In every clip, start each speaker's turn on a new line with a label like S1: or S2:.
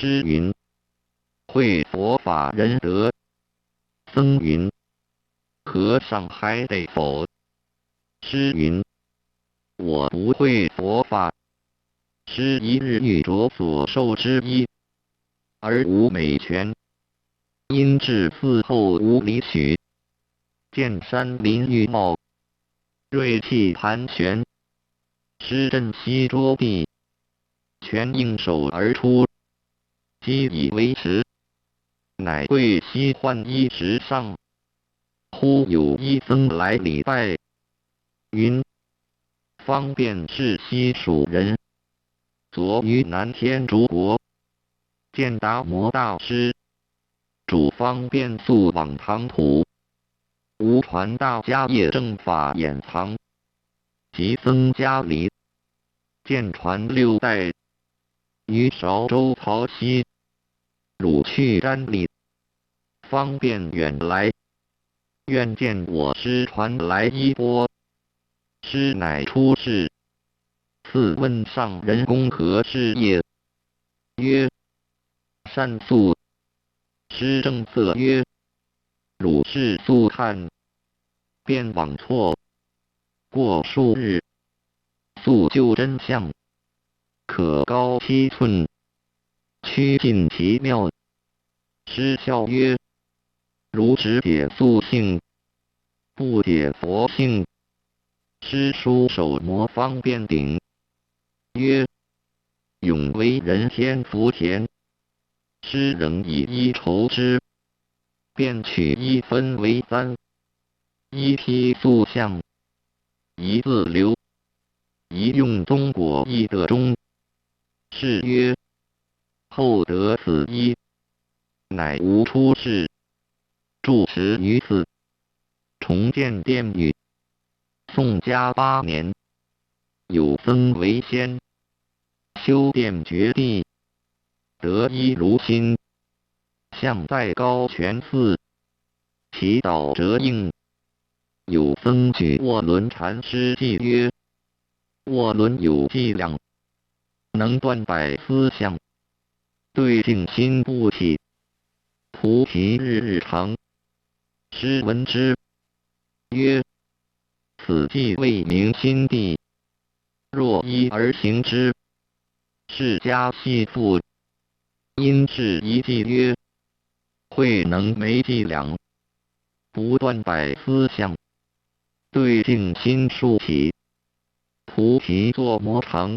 S1: 诗云：会佛法人得。僧云：和尚还得否？诗云：我不会佛法，师一日欲着所受之衣，而无美权。因至寺后无理取，见山林郁茂，瑞气盘旋。师振膝着地，拳应手而出，击以为持。乃跪膝换衣直上。忽有一僧来礼拜，云：方便是西蜀人，昨于南天竺国见达摩大师，主方便速往唐土，无传大家业正法掩藏。及僧家里，见传6代，于韶州曹溪，汝去瞻礼，方便远来，愿见我师传来衣钵。师乃出世，赐问上人公何事业？曰：善宿。师正色曰：汝是宿汉，便往错。过数日，宿就真相，可高7寸，趋近其妙。师笑曰：如只解宿性，不解佛性。师书手摩方便顶，曰：永为人天福田。师仍以一筹之，便取一分为3，一批宿相，一自留，一用中果义的中。是曰：后得此一，乃无出世，住持于此，重建殿宇。宋嘉8年，有僧为先，修殿掘地，得一如心，向在高泉寺，祈祷折应。有僧举卧轮禅师记曰：卧轮有伎俩，能断百思相，对境心不起，菩提日日长。师闻之，曰：此计为明心地，若依而行之，是家系父。因是一计曰：慧能没伎俩，不断百思相，对境心数起，菩提作魔长。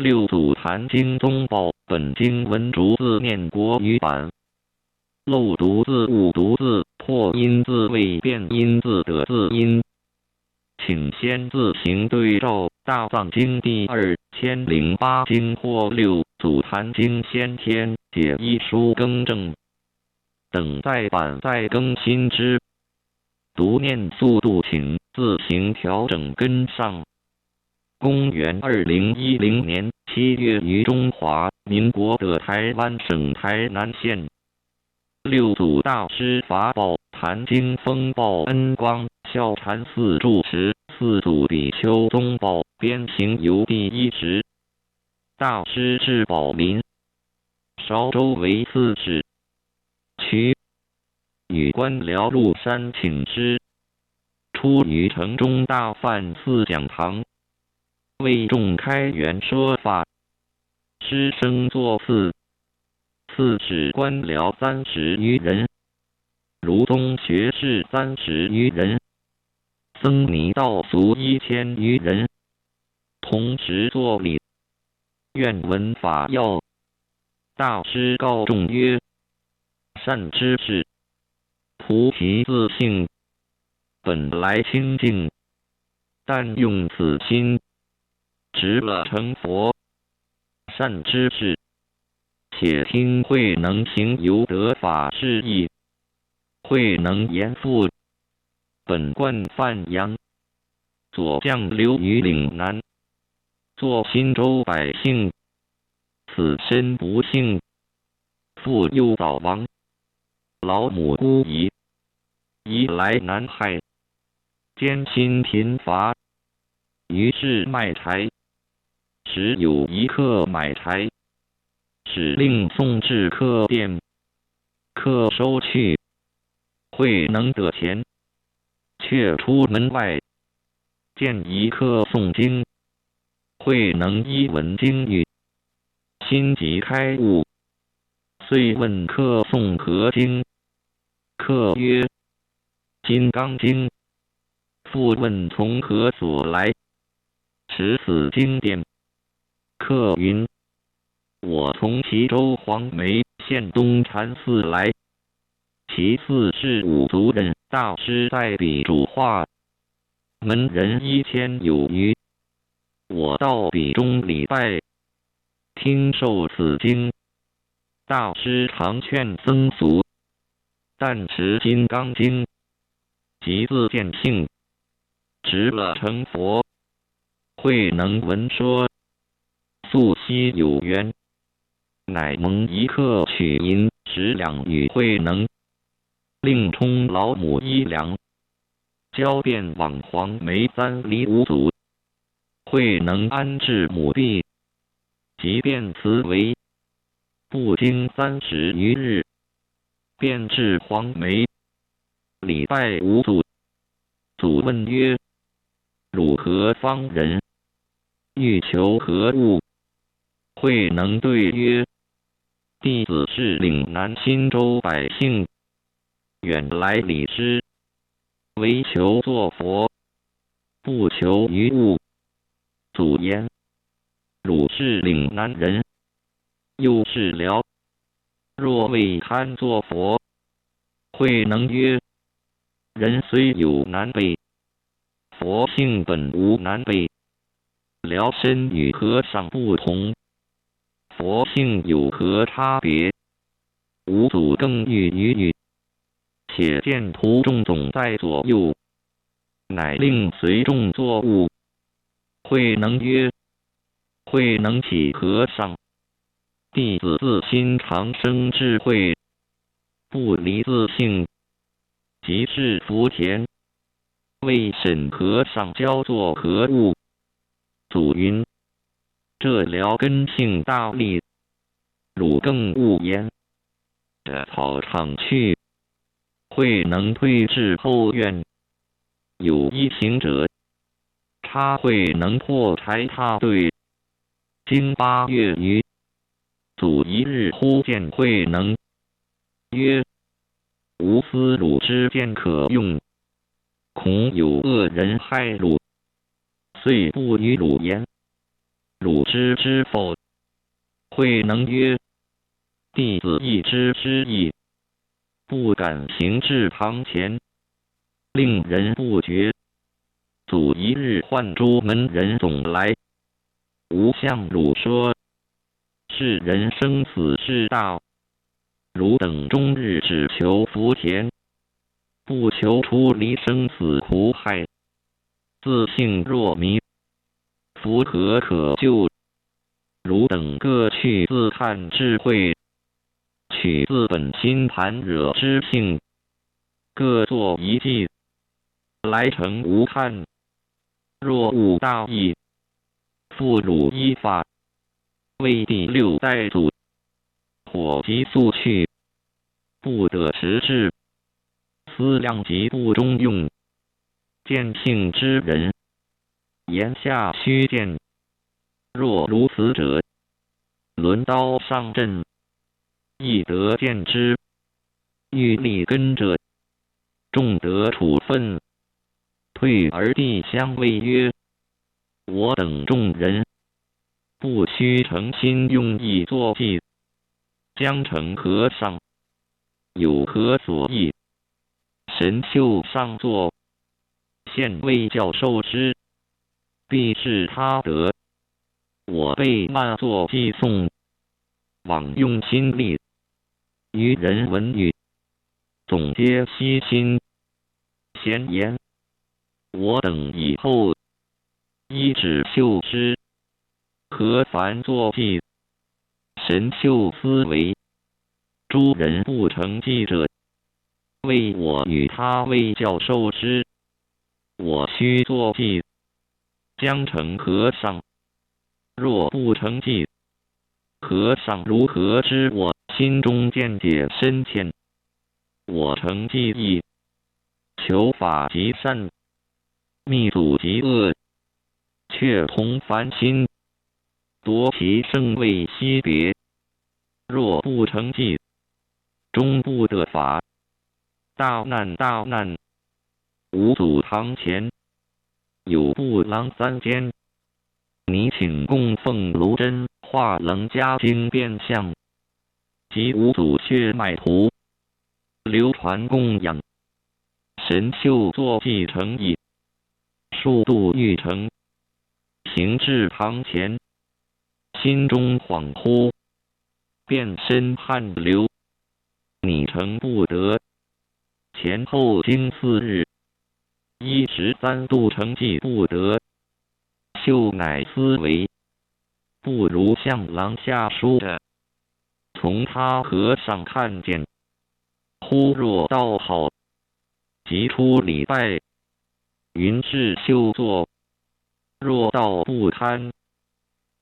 S1: 六祖坛经宗宝本经文逐字念国语版。漏读字误读字破音字未变音字的字音，请先自行对照《大藏经》第2008经或六祖坛经先天解一书更正，等待版再更新之。读念速度请自行调整跟上。公元2010年7月于中华民国的台湾省台南县，六祖大师法宝坛经风报恩光孝禅寺住持，四祖比丘宗宝边行游第一职，大师至宝林，韶州为四指区，与官僚入山请师，出于城中大梵寺讲堂，为众开元说法，师生作寺。寺指官僚30余人，儒宗学士30余人，僧尼道俗1000余人，同时作礼。愿闻法要。大师告众曰：善知识，菩提自性，本来清净，但用此心，直了成佛。善知识，且听慧能行有得法事义，慧能言复，本贯范阳，左将留于岭南，作新州百姓，此身不幸，父幼早亡，老母孤遗，移来南海，艰辛贫乏，于是卖柴，时有一客买柴，使令送至客店，客收去，慧能得钱，却出门外，见一客诵经，慧能依闻经语，心即开悟，遂问客诵何经，客曰：金刚经。复问从何所来，持此经典。客云：我从齐州黄梅县东禅寺来，其寺是五族人大师代笔主画，门人1000有余。我到笔中礼拜，听受此经。大师常劝僧俗，但持金刚经，即自见性，直了成佛。慧能闻说，素昔有缘，乃蒙一客取银10两与慧能，另充老母1两，交便往黄梅3里5祖。慧能安置母婢，即便辞为，不经30余日，便至黄梅，礼拜五祖。祖问曰：汝何方人？欲求何物？慧能对曰：弟子是岭南新州百姓，远来礼师，唯求作佛，不求于物。祖言：汝是岭南人，又是辽，若未堪作佛？慧能曰：人虽有南北，佛性本无南北。辽身与和尚不同，佛性有何差别？五祖更欲于语，且见徒众总在左右，乃令随众作务。慧能曰：慧能起和尚，弟子自心常生智慧，不离自性，即是福田。为审和尚教作何物？祖云：这辽根性大利，汝更勿言。着草场去，慧能退至后院，有一行者，插慧能破柴踏对。经8月余，祖一日忽见慧能，曰：吾思汝之剑可用，恐有恶人害汝，遂不与汝言。汝知之否？”慧能曰：“弟子亦知之意，不敢行至堂前，令人不觉。祖一日唤诸门人总来，吾向汝说：世人生死之大，汝等终日只求福田，不求出离生死苦海，自性若迷，福何可救？汝等各去自探智慧，取自本心盘惹之性，各作一计，来成无憾。若无大义，复汝依法，为第六代祖，火急速去，不得迟滞。思量极不中用，见性之人，言下须见。若如此者，轮刀上阵，亦得见之。欲立根者，重得处分。退而帝相谓曰：“我等众人，不须诚心用意作计，将成和尚，有何所异？”神秀上座，现为教授之，必是他得。我被慢作寄送，枉用心力，愚人闻语，总皆悉心。闲言，我等以后依止秀之，何烦作计？神秀思维，诸人不成计者，为我与他为教授之，我须作计，将成和尚。若不成计，和尚如何知我心中见解深浅？我成计意，求法极善，密阻极恶，却同凡心，夺其圣位惜别。若不成计，终不得法。大难大难！吾祖堂前有布郎3间，你请供奉卢真化楞伽经变相，及五祖血脉图，流传供养。神秀作计成意，数度欲成，行至堂前，心中恍惚，遍身汗流，拟成不得。前后经4日，一时3度成计不得。秀乃思维，不如向郎下书的，从他和尚看见，忽若道好，即出礼拜，云是秀作。若道不堪，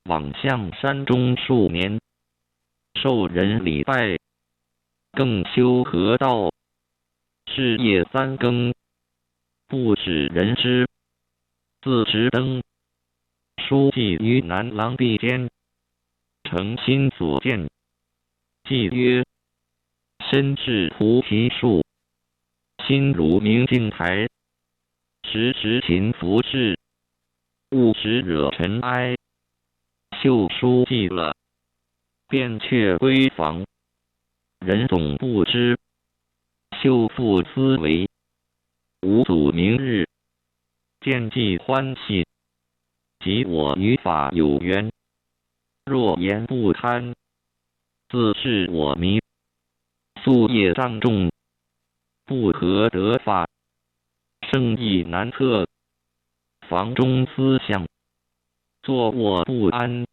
S1: 往向山中数年，受人礼拜，更修河道。是夜3更，不使人知，自执灯，书记于南廊壁间，诚心所见。记曰：“身是菩提树，心如明镜台，时时勤拂拭，勿使惹尘埃。”秀书记了，便却归房。人总不知，秀复思维，吾祖明日见计欢喜，即我与法有缘。若言不堪，自是我迷。夙业障重，不可得法，圣意难测。房中思想，坐卧不安，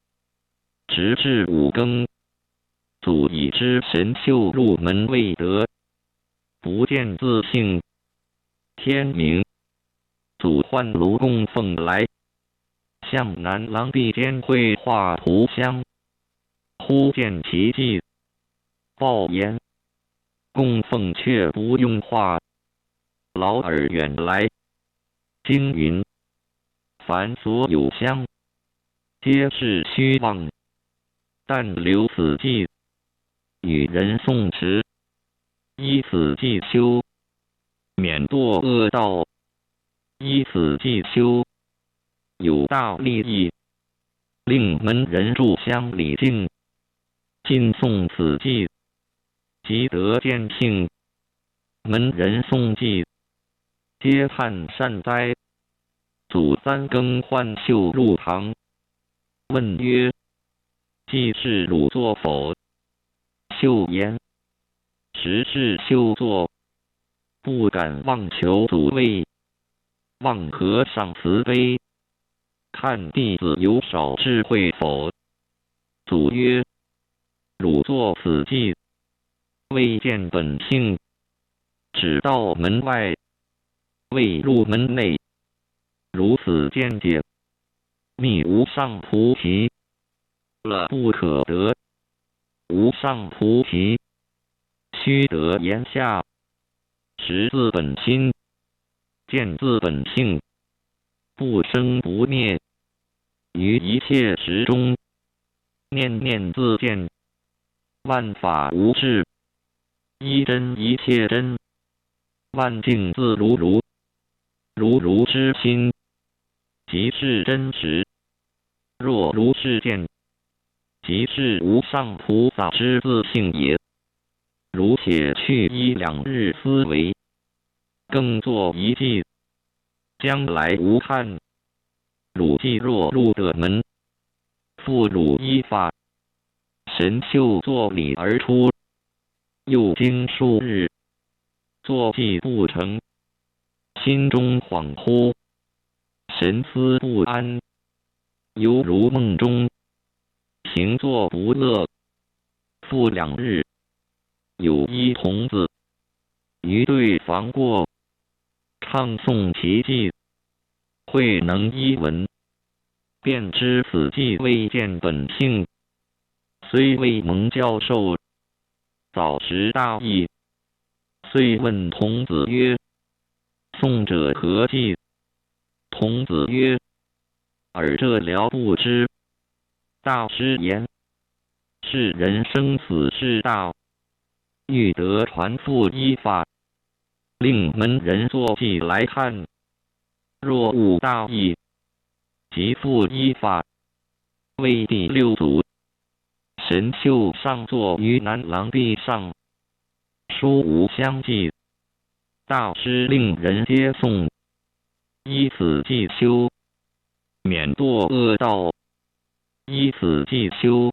S1: 直至5更。祖已知神秀入门未得，不见自性。天明，祖唤卢供奉来，向南廊壁间绘画图像。忽见其迹，报言：“供奉却不用画，劳尔远来。”经云：“凡所有相，皆是虚妄。但留此迹，与人诵持，依此迹修，免堕恶道；依此迹修，有大利益。令门人炷香礼敬，尽诵此祭，即得见幸。门人诵祭，皆叹善哉。祖三更换袖入堂，问曰：既是汝作否？秀言：实是秀作，不敢妄求祖位，望和尚慈悲，看弟子有少智慧否？祖曰：汝作此祭，未见本性，只到门外，未入门内，如此见解，觅无上菩提，了不可得。无上菩提，须得言下，识自本心，见自本性，不生不灭，于一切时中，念念自见，万法无事，一真一切真，万境自如如，如如之心，即是真实。若如是见，即是无上菩萨之自性也。如且去一两日思维，更作一计，将来无憾。汝既若入得门，复汝依法，神秀作礼而出，又经数日，作计不成，心中恍惚，神思不安，犹如梦中，行作不乐。复2日，有一童子于对房过，唱诵其偈，慧能一闻，便知此偈未见本性，虽未蒙教授，早识大义，遂问童子曰：诵者何偈？童子曰：尔这了不知。大师言：是人生死事大，欲得传复依法，令门人作记来看。若悟大义，即复依法。为第6祖，神秀上坐于南廊壁上，书无相继。大师令人皆诵，依此记修，免堕恶道。依此记修，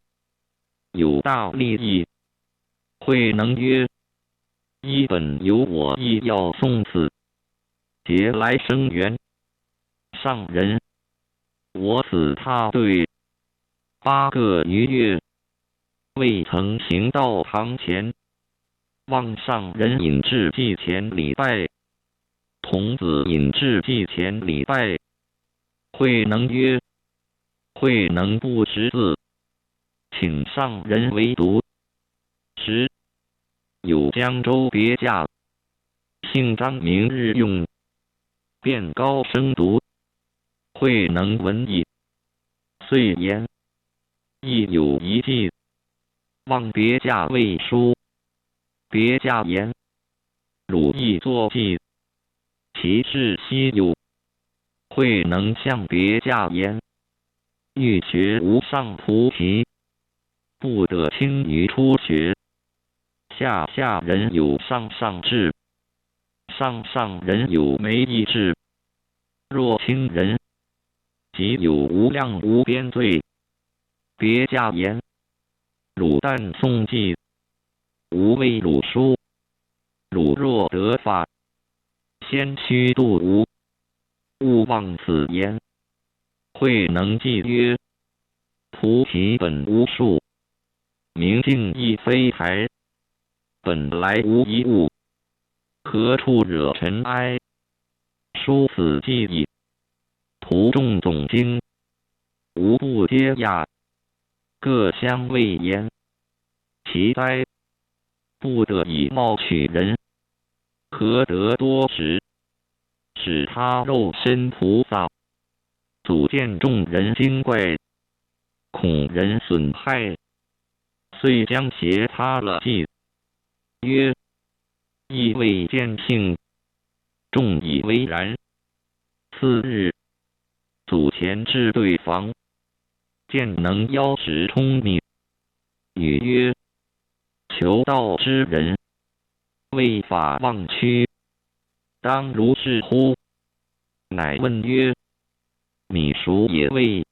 S1: 有大利益。慧能曰：一本有我亦要诵此，劫来生缘。上人，我此踏对8个余月，未曾行到堂前，望上人引至祭前礼拜。童子引至祭前礼拜。慧能曰：慧能不识字，请上人为读。时有江州别驾，姓张，明日用，便高声读。慧能闻已，遂言：亦有一计，望别驾为书。别驾言：汝亦作记，其事稀有。慧能向别驾言：欲学无上菩提，不得轻于初学。下人有上智，上人有没意志。若轻人，即有无量无边罪。别驾言：汝但诵记，吾为汝书。汝若得法，先须度吾，勿忘此言。慧能记曰：菩提本无树，明镜亦非台，本来无一物，何处惹尘埃？书此记矣。途中总经，无不皆讶，各相谓言：奇哉！不得以貌取人，何得多识？使他肉身菩萨，祖见众人精怪，恐人损害，遂将鞋擦了记，曰：亦未见性，众以为然。次日，祖前至对房，见能邀使聪明。语曰：求道之人，为法忘躯，当如是乎？乃问曰：米熟也未？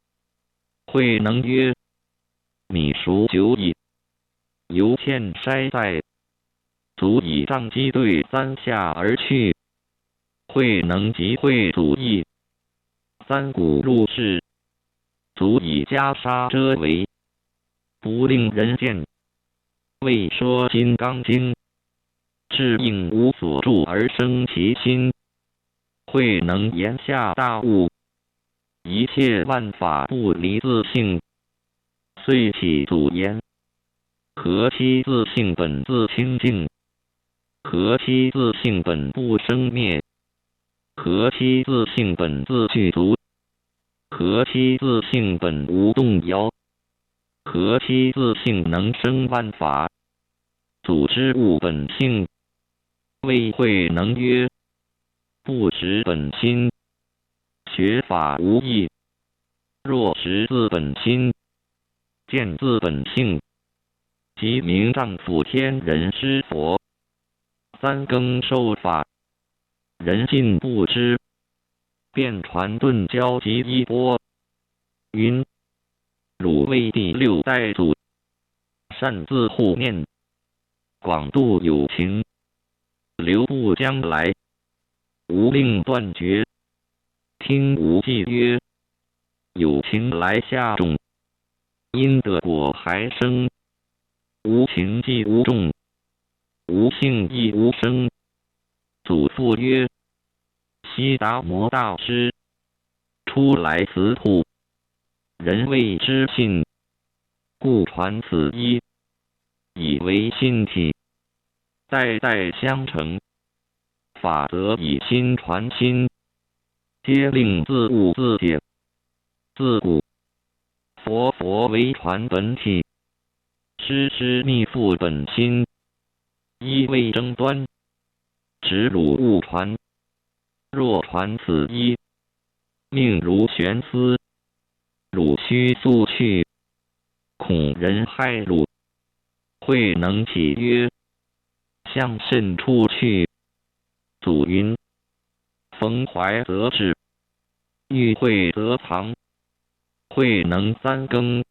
S1: 慧能曰：米熟久矣，犹欠筛在，足以仗机对三下而去。慧能即会祖义，三鼓入室，足以袈裟遮围，不令人见。未说《金刚经》，至应无所住而生其心。慧能言下大悟，一切万法不离自性。遂起祖言：何期自性本自清净？何期自性本不生灭？何期自性本自具足？何期自性本无动摇？何期自性能生万法？祖之物本性。谓慧能曰：不识本心，学法无益。若识自本心，见自本性，即名丈夫天人师佛。三更受法，人尽不知，便传顿教及衣钵。云：汝为第六代祖，善自护念，广度有情，留步将来，无令断绝。听无忌曰：有情来下种，因得果还生。无情即无种，无性亦无生。祖父曰：悉达摩大师出来此土，人谓之信，故传此一，以为信体，代代相承。法则以心传心，皆令自悟自解。自古佛为传本体，师密付本心。一未争端，直汝勿传。若传此一，命如悬丝，汝须速去，恐人害汝。慧能起曰：向甚处去？祖云：逢怀则至，遇会则藏。慧能三更，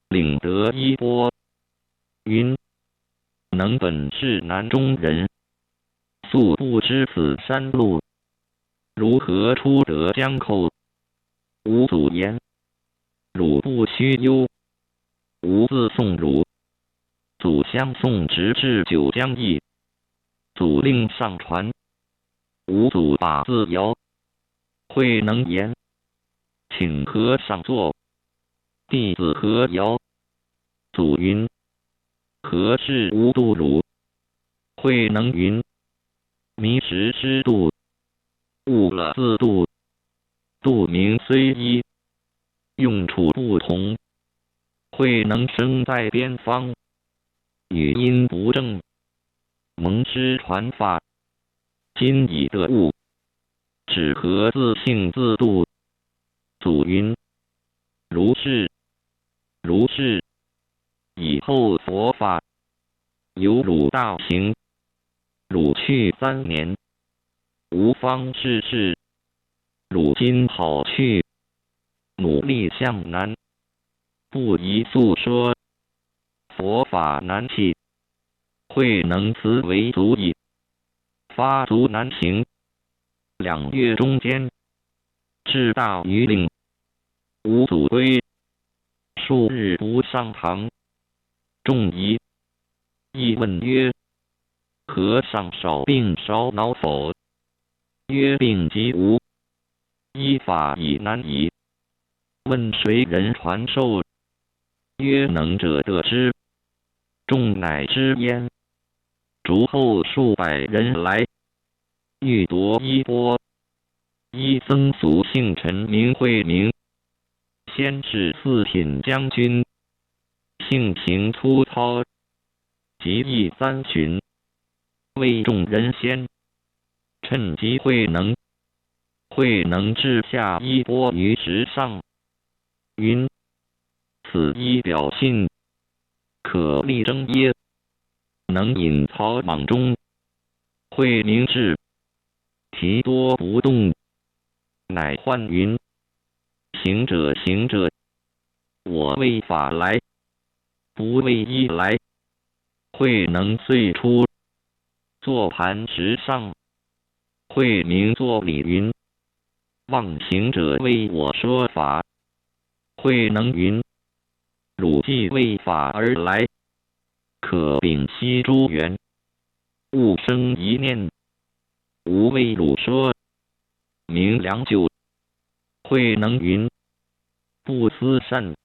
S1: 领得衣钵。云：能本是南中人，素不知此山路，如何出得江口？吾祖言：汝不须忧，吾自送汝。祖相送直至九江驿，祖令上船，吾祖把自摇。慧能言：请和尚坐。弟子何摇？祖云：何事无度汝？慧能云：迷时失度，悟了自度。度名虽一，用处不同。慧能生在边方，语音不正，蒙师传法，今已得悟，只合自性自度。祖云：如是，如是。以后佛法，有汝大行。汝去3年，无方世事。汝今好去，努力向南，不宜诉说。佛法难弃，慧能慈为足矣。发足南行，2月中间，至大余岭。吾祖归，数日不上堂。众疑，亦问曰：和尚少病少恼否？曰：病即无，依法已难矣。问谁人传授？曰：能者得之。众乃知焉。逐后数百人来，欲夺衣钵。一僧俗姓陈，名慧明，先是四品将军，性情粗糙，极易3旬，为众人先。趁机慧能置下衣钵于石上，云：此一表信，可力争耶？能引草莽中，会明志，提多不动，乃唤云：行者，行者，我为法来，不为义来。慧能遂出，坐盘石上。慧明作礼云：望行者为我说法。慧能云：汝既为法而来，可摒息诸缘，勿生一念。吾为汝说，明良久。慧能云：不思善，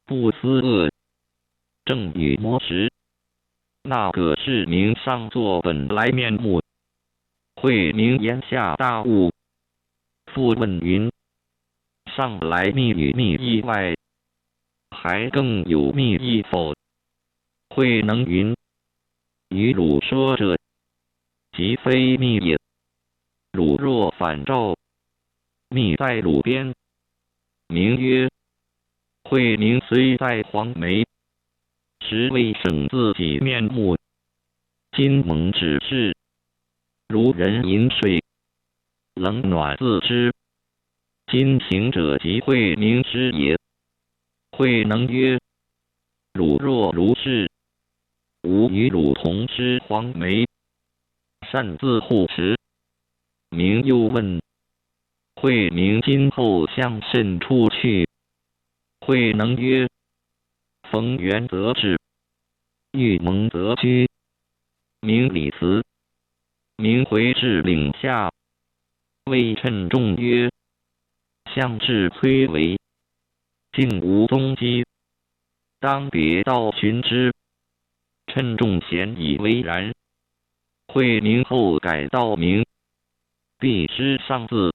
S1: 不思恶，正与魔识。那个是名上座本来面目。慧明言下大悟，复问云：上来密与密意外，还更有密意否？慧能云：与汝说者，即非密也。汝若反照，密在汝边，名曰。慧明虽在黄梅，实未省自己面目。今蒙指示，如人饮水，冷暖自知。今行者即慧明之也。慧能曰：汝若如是，吾与汝同吃黄梅，擅自护持。明又问：慧明今后向甚处去？慧能曰：逢缘则至，遇蒙则居。明礼辞，明回至岭下，谓称众曰：向至崔嵬，竟无踪迹，当别道寻之。称众咸以为然。慧明后改道名，必失上字。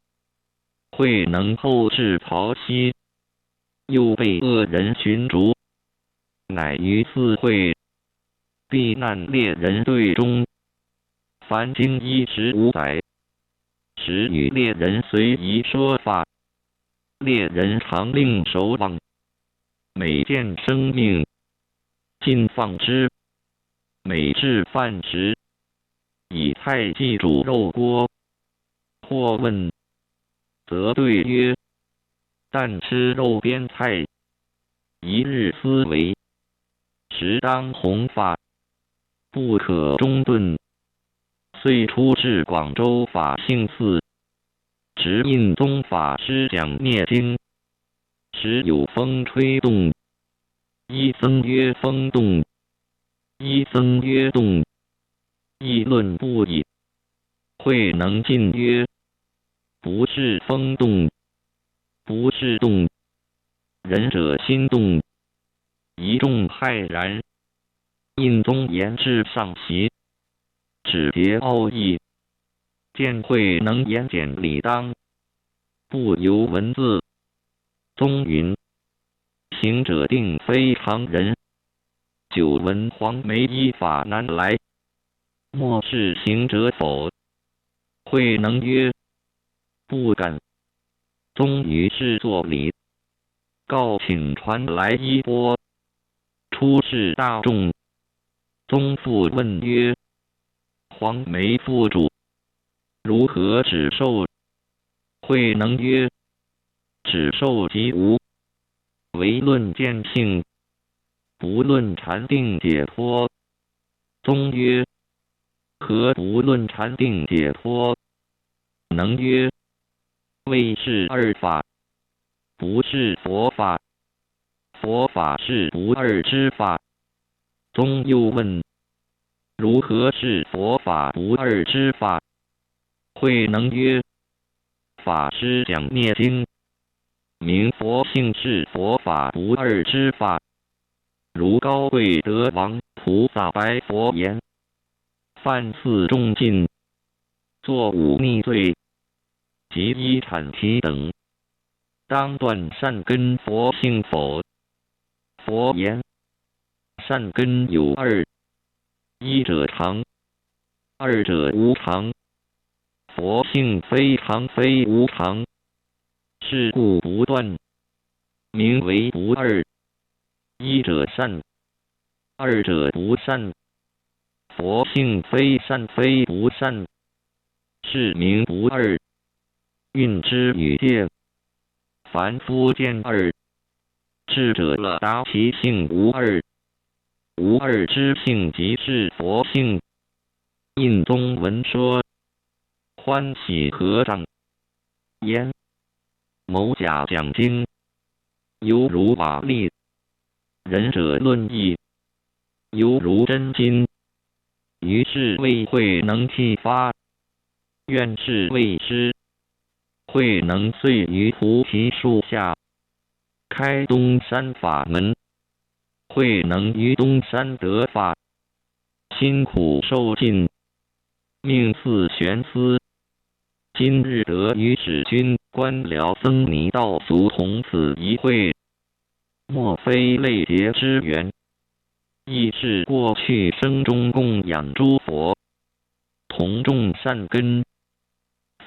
S1: 慧能后至曹溪，又被恶人寻逐，乃于四会避难猎人队中，凡经15载，时与猎人随宜说法。猎人常令守望，每见生命，尽放之。每至饭时，以菜祭煮肉锅。或问，则对曰：但吃肉边菜，一日思维，时当弘法，不可中顿。遂出至广州法性寺，执印宗法师讲念经。时有风吹动，一僧曰风动，一僧曰动，议论不已。慧能进曰：不是风动，不是动，仁者心动。一众骇然。印宗言至上席，只别奥义，见慧能言简理当，不由文字。宗云：行者定非常人，久闻黄梅依法难来，莫是行者否？慧能曰：不敢。宗于是作礼，告请传来衣钵，出示大众。宗复问曰：黄梅副主，如何止受？慧能曰：止受即无，唯论见性，不论禅定解脱。宗曰：何不论禅定解脱？能曰：谓是二法，不是佛法。佛法是不二之法。宗又问：如何是佛法不二之法？慧能曰：法师讲念经，明佛性是佛法不二之法。如高贵德王菩萨白佛言：犯四重禁，作五逆罪，及一阐提等，当断善根佛性否？佛言：善根有二，一者常，二者无常。佛性非常非无常，是故不断，名为不二。一者善，二者不善。佛性非善非不善，是名不二。运之与界，凡夫见二，智者了达其性无二。无二之性即是佛性。印宗闻说，欢喜合掌焉。某甲讲经，犹如瓦砾；仁者论义，犹如真金。于是谓慧能剃发，愿是谓师。慧能遂于菩提树下，开东山法门。慧能于东山得法，辛苦受尽，命似悬丝。今日得与使君官僚僧尼道俗同此一会，莫非类结之缘，亦是过去生中供养诸佛，同种善根，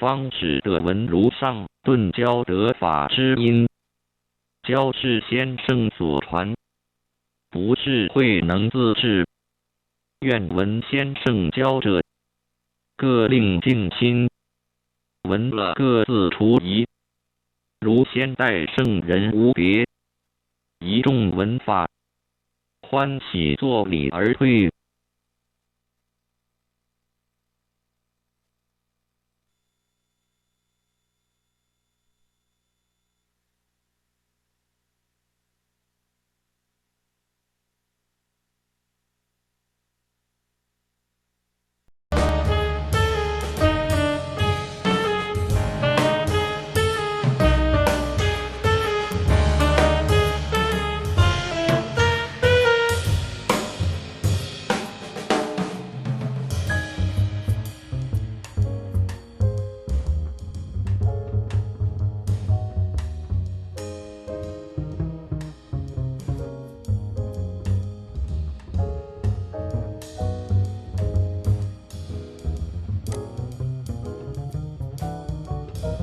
S1: 方使得闻如上顿教得法之因。教是先生所传，不是慧能自制。愿闻先生教者，各令静心，闻了各自除疑。如先代圣人无别，一众闻法，欢喜作礼而退。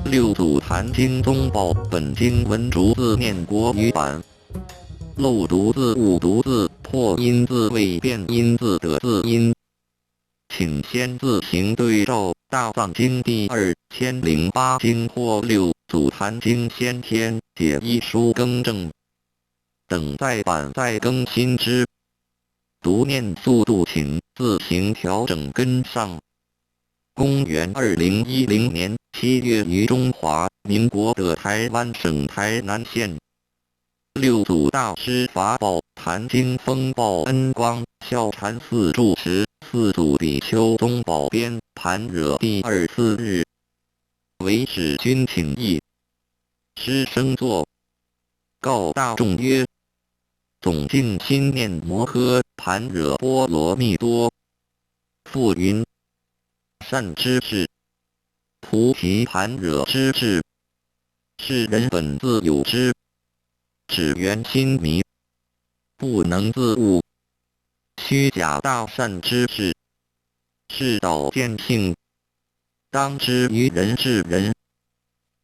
S1: 六祖坛经宗宝，本经文逐字念国语版。漏读字、误读字、破音字、未变音字的字音，请先自行对照《大藏经》第2008经或《六祖坛经先天解义书》更正。等再版再更新之。读念速度请自行调整跟上。公元2010年7月于中华民国的台湾省台南县，六祖大师法宝坛经风报恩光孝禅寺住持四祖比丘宗宝编盘惹第24日，为使君请益。师生作，告大众曰：总净心念摩诃盘惹波罗蜜多。复云：善知识，菩提盘惹之智，是人本自有之，只缘心迷，不能自悟。虚假大善之事，是导见性，当知于人是人。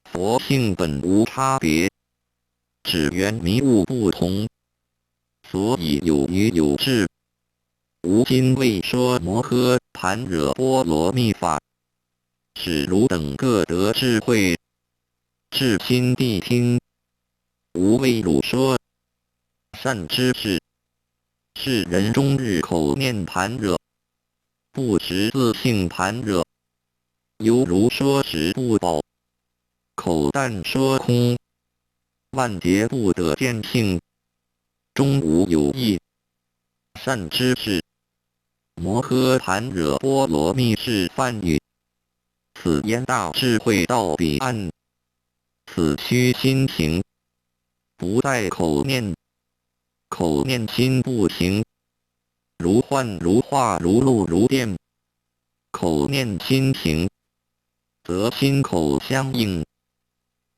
S1: 佛性本无差别，只缘迷悟不同，所以有愚有智。吾今为说摩诃盘惹波罗蜜法，使汝等各得智慧，至心谛听。吾为汝说，善知识，是人终日口念盘惹，不识自性盘惹，犹如说食不饱，口但说空，万劫不得见性，终无有益。善知识，摩诃盘惹波罗蜜是梵语，此言大智慧到彼岸，此须心行，不在口念。口念心不行，如幻如化如露如电。口念心行，则心口相应。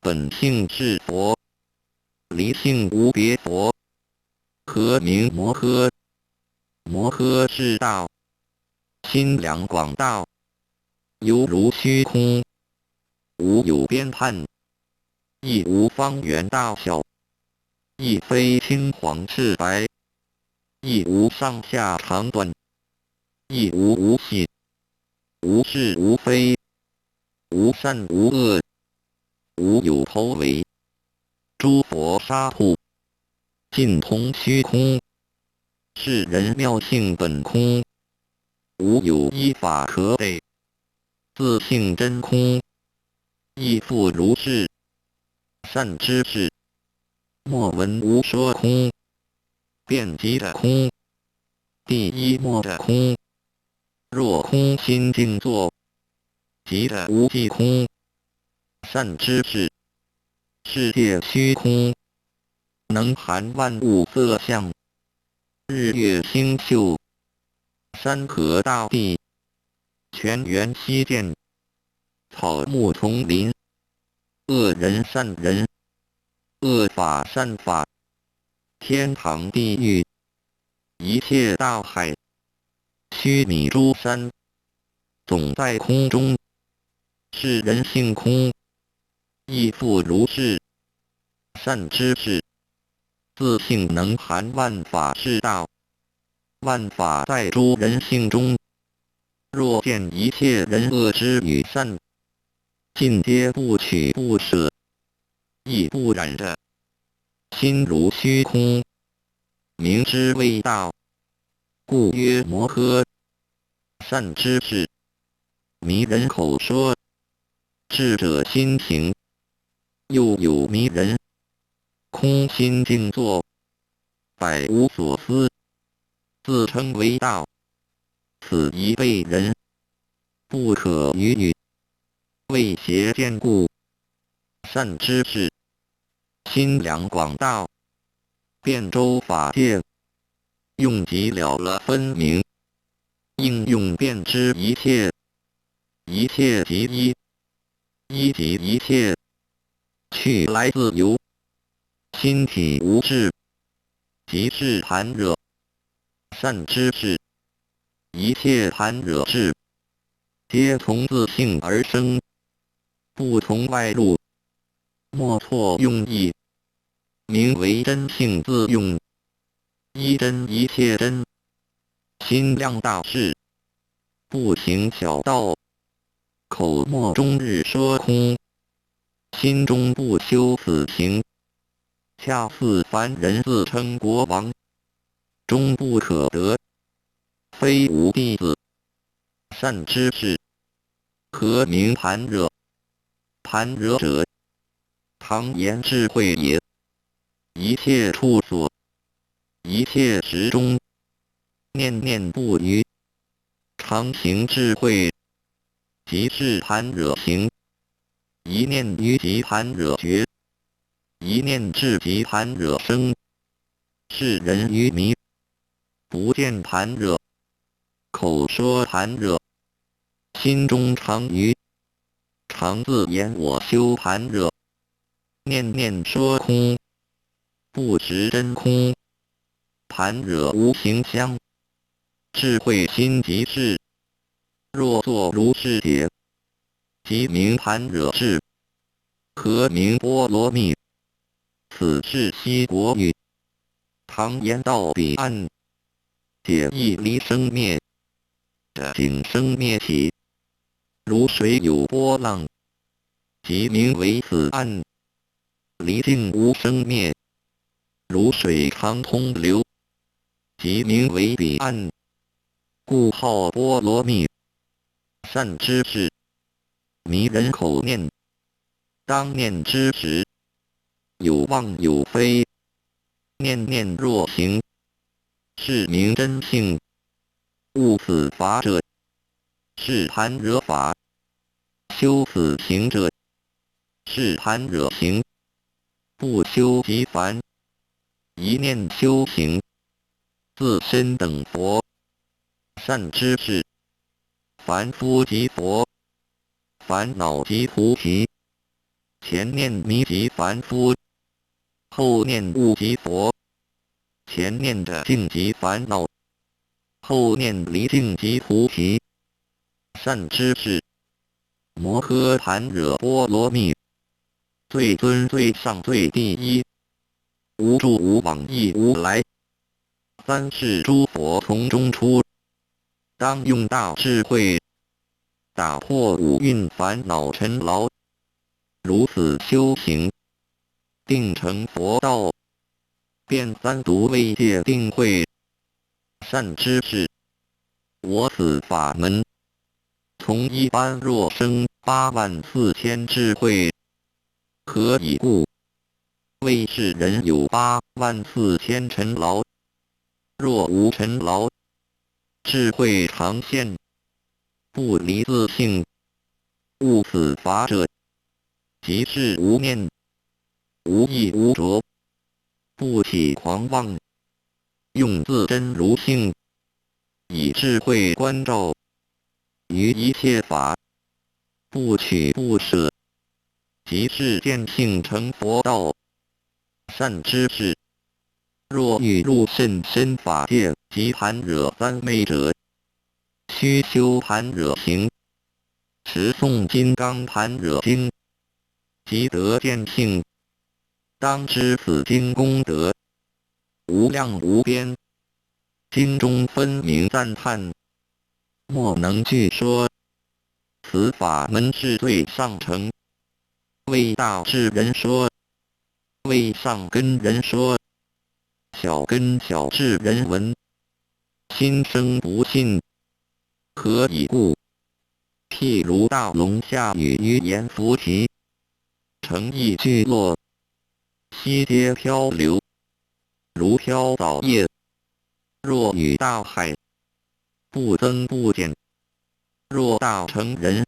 S1: 本性是佛，离性无别佛，何名摩诃？摩诃是大，心量广大，犹如虚空，无有边畔，亦无方圆大小，亦非青黄赤白，亦无上下长短，亦无无细，无是无非，无善无恶，无有头尾。诸佛刹土，尽通虚空，是人妙性本空，无有依法可得，自性真空，亦复如是。善知识，莫闻无说空，遍及的空，第一末的空。若空心静坐，即的无际空。善知识，世界虚空，能含万物色相，日月星宿，山河大地，泉源溪涧，草木丛林，恶人善人，恶法善法，天堂地狱，一切大海，须弥诸山，总在空中，是人性空，亦复如是。善知识，自性能含万法是道，万法在诸人性中。若见一切人恶之与善，尽皆不取不舍，亦不染着，心如虚空，名之谓道，故曰摩诃。善知识，迷人口说，智者心行，又有迷人，空心静坐，百无所思，自称为道，此一辈人，不可与语，为邪见故。善知识，心量广大，遍周法界，用极了了分明，应用遍知一切，一切即一，一即一切，去来自由，心体无志，即是盘惹。善知识，一切盘惹智，皆从自性而生，不从外路，莫错用意，名为真性自用，一真一切真。心量大事，不行小道，口莫终日说空，心中不修此行，恰似凡人自称国王，终不可得，非无弟子。善知识，何名盘惹？盘惹者，常言智慧也。一切处所，一切时中，念念不渝，常行智慧，即是盘惹行。一念愚即盘惹觉，一念智即盘惹生。是人愚迷，不见盘惹，口说盘惹，心中常愚，常自言我修盘惹，念念说空，不识真空，盘惹无形相，智慧心即是。若作如是解，即名盘惹智，何名波罗蜜？此是西国语。常言道彼岸，解义离生灭，的景生灭起，如水有波浪，即名为此岸。离境无生灭，如水常通流，即名为彼岸，故号波罗蜜。善知识，迷人口念，当念之时，有妄有非，念念若行，是名真性。悟此法者，是盘惹法；修此行者，是盘惹行。不修即凡，一念修行，自身等佛。善知识，凡夫即佛，烦恼即菩提。前念迷即凡夫，后念悟即佛。前念的境即烦恼，后念离境即菩提。善知识，摩诃盘惹波罗蜜，最尊最上最第一。无住无往亦无来。三世诸佛从中出，当用大智慧，打破五蕴烦恼尘劳。如此修行，定成佛道，遍三毒未界定慧。善知识，我此法门，从一般若生84000智慧。何以故？为世人有84000尘劳，若无尘劳，智慧常现，不离自性。悟此法者，即是无念，无意无着，不起狂妄，用自真如性，以智慧关照于一切法，不取不舍，即是见性成佛道。善知识，若欲入甚深法界及般若三昧者，须修般若行，持诵金刚般若经，即得见性。当知此经功德无量无边，经中分明赞叹，莫能具说。此法门是最上乘，为大智人说，为上根人说，小根小智人闻，心生不信。何以故？譬如大龙下雨于盐浮提，诚意聚落，悉皆漂流，如飘藻叶。若与大海，不增不减。若大乘人，